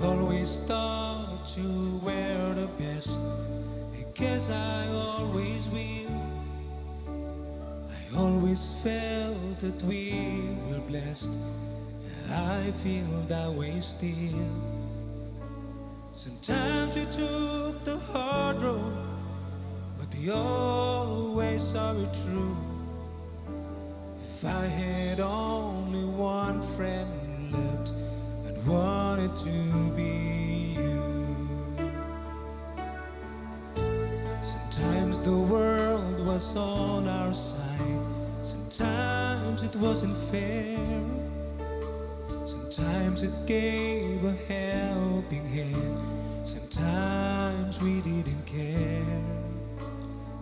I always thought you were the best. I guess I always will. I always felt that we were blessed. I feel that way still. Sometimes we took the hard road, but we always saw it through. If I had only one friend left, I'd want it to be you. Sometimes the world was on our side, sometimes it wasn't fair. Sometimes it gave a helping hand, sometimes we didn't care.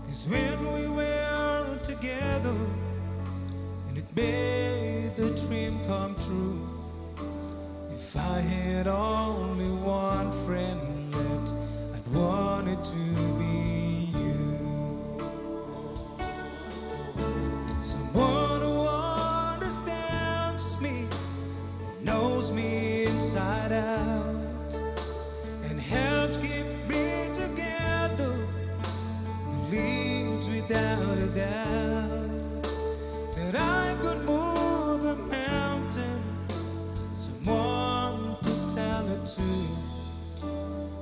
'Cause when we were together, and it made the dream come true. If I had only one friend left, I'd want it to be you. Someone who understands me, knows me inside out, and helps keep me together, believes without a doubt that I could move a mountain. Someone to tell it to.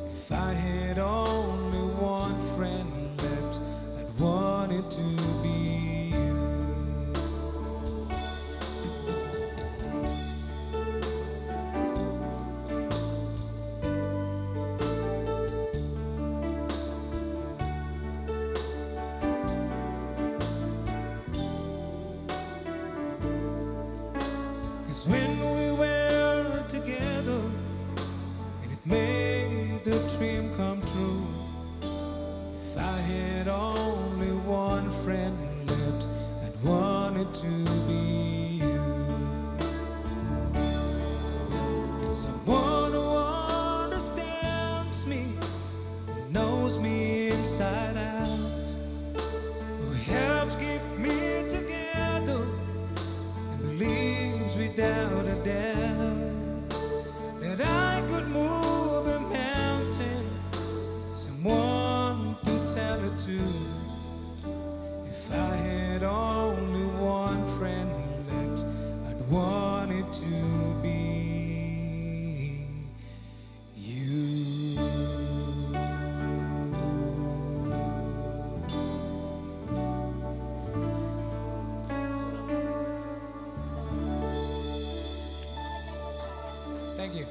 If I had only one friend left, I'd want it to be you. Cause when we were together, and it made the dream come true. If I had only one friend left, I'd want it to be you. Someone who understands me, knows me inside out, who helps keep me together, and believes without a doubt that I could move a mountain. Someone to tell it to. If I had only one friend left, I'd want it to be you. Thank you.